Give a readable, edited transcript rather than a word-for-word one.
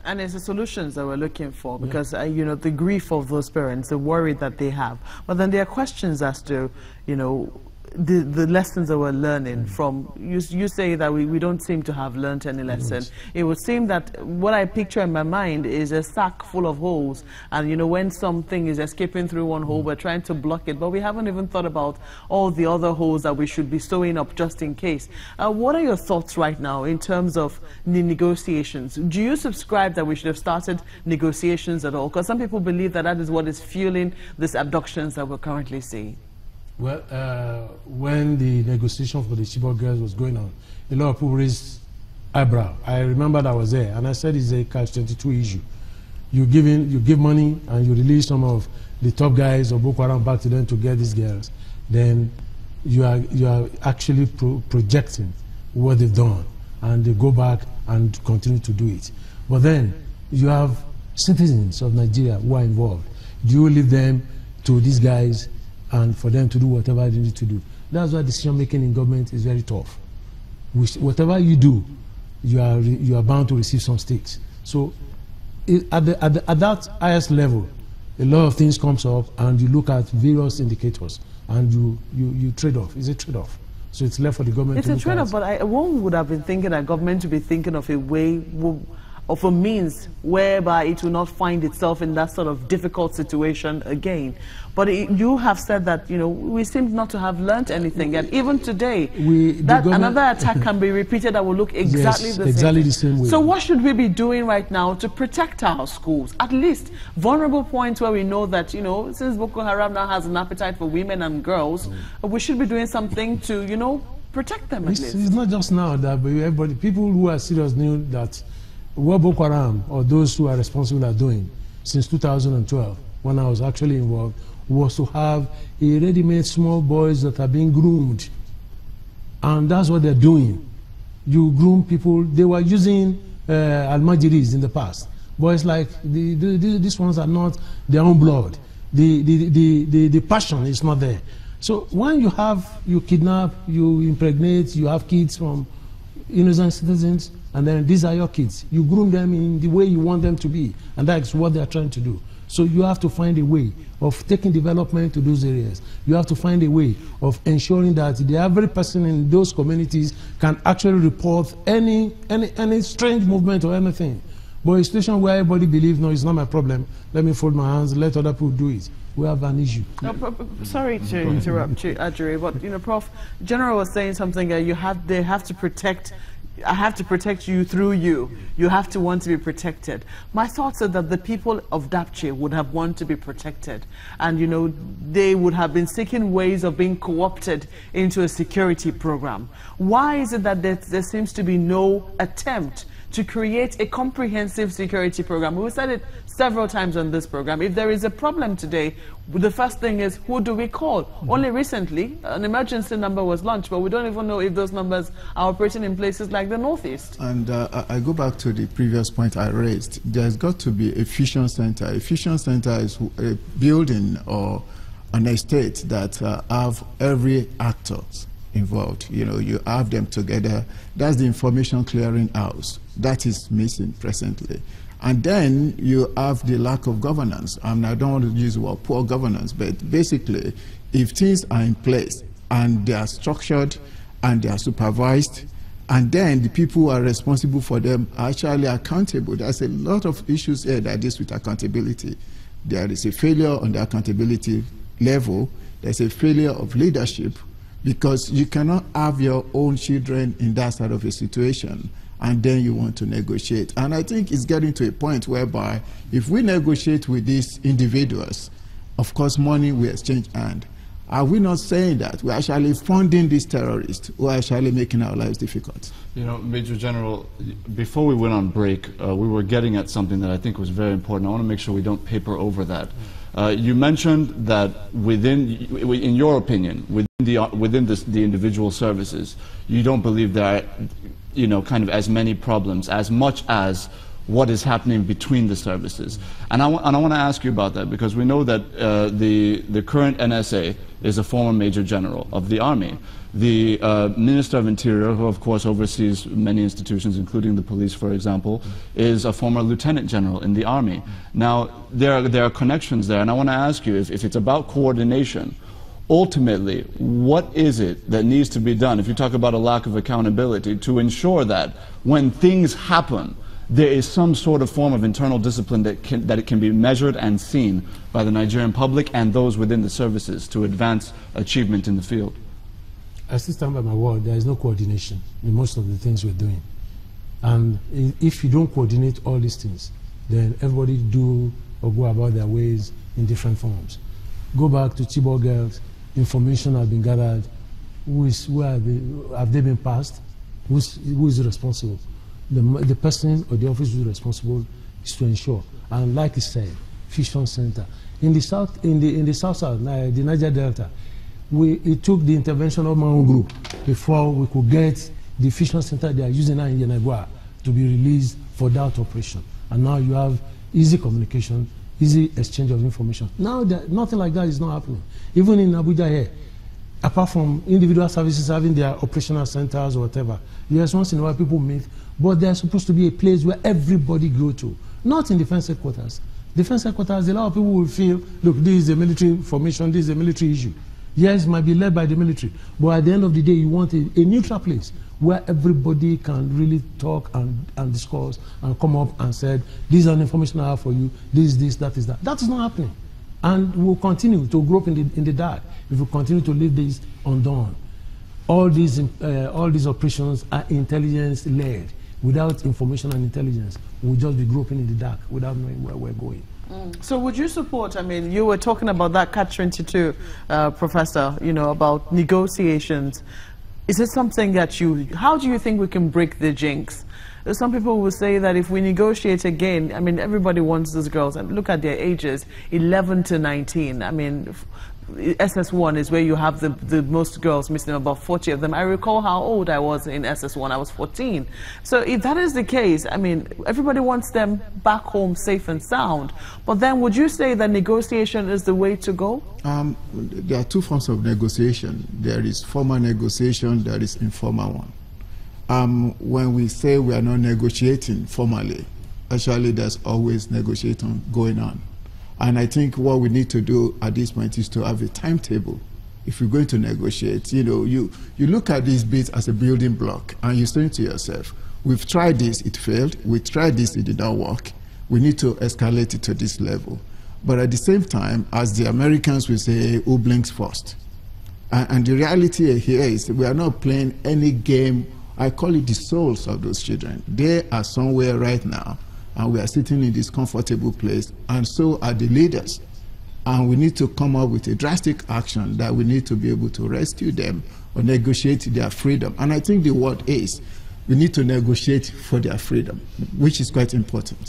And it's the solutions that we're looking for, because you know, the grief of those parents, the worry that they have, but then there are questions as to, you know, the lessons that we're learning from. You say that we don't seem to have learned any lesson. It would seem that what I picture in my mind is a sack full of holes, and you know, when something is escaping through one hole, we're trying to block it, but we haven't even thought about all the other holes that we should be sewing up just in case. What are your thoughts right now in terms of the negotiations? Do you subscribe that we should have started negotiations at all? Because some people believe that that is what is fueling these abductions that we're currently seeing. Well, when the negotiation for the Schoolgirls was going on, a lot of people raised eyebrow. I remember that I was there, and I said it's a catch-22 issue. You give money and you release some of the top guys of Boko Haram back to them to get these girls, then you are actually projecting what they've done, and they go back and continue to do it. But then you have citizens of Nigeria who are involved. Do you leave them to these guys and for them to do whatever they need to do? That's why decision making in government is very tough. Whatever you do, you are bound to receive some stakes. So at that highest level, a lot of things comes up, and you look at various indicators, and you trade off. It's a trade off. So it's left for the government to look at. It's a trade off, but one would have been thinking that government to be thinking of a way, of a means whereby it will not find itself in that sort of difficult situation again. But you have said that, you know, we seem not to have learned anything, and even today, that another attack can be repeated that will look exactly the same way. So what should we be doing right now to protect our schools? At least vulnerable points where we know that, you know, since Boko Haram now has an appetite for women and girls, we should be doing something to, you know, protect them at least. It's not just now that, but everybody, people who are serious knew that what Boko Haram or those who are responsible are doing since 2012, when I was actually involved, was to have a ready-made small boys that are being groomed. And that's what they're doing. You groom people. They were using Almajiris in the past. Boys like, these ones are not their own blood. The passion is not there. So when you kidnap, you impregnate, you have kids from innocent citizens, and then these are your kids. You groom them in the way you want them to be, and that's what they're trying to do. So you have to find a way of taking development to those areas. You have to find a way of ensuring that the average person in those communities can actually report any strange movement or anything. But a situation where everybody believes, no, it's not my problem, let me fold my hands, let other people do it, we have an issue. No, sorry to interrupt you, Ajuri, but you know, Prof, General was saying something. They have to protect. I have to protect you through you. You have to want to be protected. My thoughts are that the people of Dapchi would have wanted to be protected, and you know, they would have been seeking ways of being co-opted into a security program. Why is it that there seems to be no attempt to create a comprehensive security program? We said it several times on this program. If there is a problem today, the first thing is, who do we call? Only recently, an emergency number was launched, but we don't even know if those numbers are operating in places like the Northeast. And I go back to the previous point I raised. There's got to be a fusion center. A fusion center is a building or an estate that have every actor involved. You know, you have them together. That's the information clearing house. That is missing presently. And then you have the lack of governance. I don't want to use the word poor governance, but basically, if things are in place and they are structured and they are supervised, and then the people who are responsible for them are actually accountable. There's a lot of issues here that deals with accountability. There is a failure on the accountability level. There's a failure of leadership, because you cannot have your own children in that sort of a situation and then you want to negotiate. And I think it's getting to a point whereby if we negotiate with these individuals, of course money will exchange hand. Are we not saying that we're actually funding these terrorists who are actually making our lives difficult? You know, Major General, before we went on break, we were getting at something that I think was very important. I want to make sure we don't paper over that. You mentioned that in your opinion, within the individual services, you don't believe there are, you know, kind of as many problems, as much as what is happening between the services. And I want to ask you about that, because we know that the current NSA is a former Major General of the Army. The Minister of Interior, who of course oversees many institutions, including the police, for example, is a former Lieutenant General in the Army. Now, there are connections there, and I want to ask you, if it's about coordination, ultimately, what is it that needs to be done, if you talk about a lack of accountability, to ensure that when things happen, there is some sort of form of internal discipline that it can be measured and seen by the Nigerian public and those within the services to advance achievement in the field? I still stand by my word. There is no coordination in most of the things we're doing. And if you don't coordinate all these things, then everybody do or go about their ways in different forms. Go back to Schoolgirls, information has been gathered. Have they been passed? Who is responsible? The person or the office who is responsible is to ensure. And like I said, Fusion Center. In the south, the Niger Delta, it took the intervention of my own group before we could get the Fusion Center they are using now in Yenagua to be released for that operation. And now you have easy communication, easy exchange of information. Now, nothing like that is not happening. Even in Abuja here, apart from individual services having their operational centers or whatever, yes, once in a while people meet, but there's supposed to be a place where everybody go to, not in defense headquarters. Defense headquarters, a lot of people will feel, look, this is a military formation, this is a military issue. Yes, it might be led by the military, but at the end of the day, you want a neutral place where everybody can really talk and discuss and come up and say, this is an information I have for you, this, that is that. That is not happening. And we'll continue to grow up in the dark if we continue to leave this undone. All these operations are intelligence-led. Without information and intelligence, we'll just be groping in the dark without knowing where we're going. So would you support, I mean, you were talking about that catch-22, Professor, you know, about negotiations. Is it something that how do you think we can break the jinx? Some people will say that if we negotiate again, I mean, everybody wants these girls, and look at their ages, 11 to 19. I mean, SS1 is where you have the most girls missing, about 40 of them. I recall how old I was in SS1. I was 14. So if that is the case, I mean, everybody wants them back home safe and sound. But then would you say that negotiation is the way to go? There are two forms of negotiation. There is formal negotiation, there is informal one. When we say we are not negotiating formally, actually there's always negotiating going on. And I think what we need to do at this point is to have a timetable. If you're going to negotiate, you know, you look at these bits as a building block, and you say to yourself, we've tried this, it failed. We tried this, it did not work. We need to escalate it to this level. But at the same time, as the Americans will say, who blinks first? And the reality here is we are not playing any game. I call it the souls of those children. They are somewhere right now, and we are sitting in this comfortable place, and so are the leaders. And we need to come up with a drastic action that we need to be able to rescue them or negotiate their freedom. And I think the word is, we need to negotiate for their freedom, which is quite important.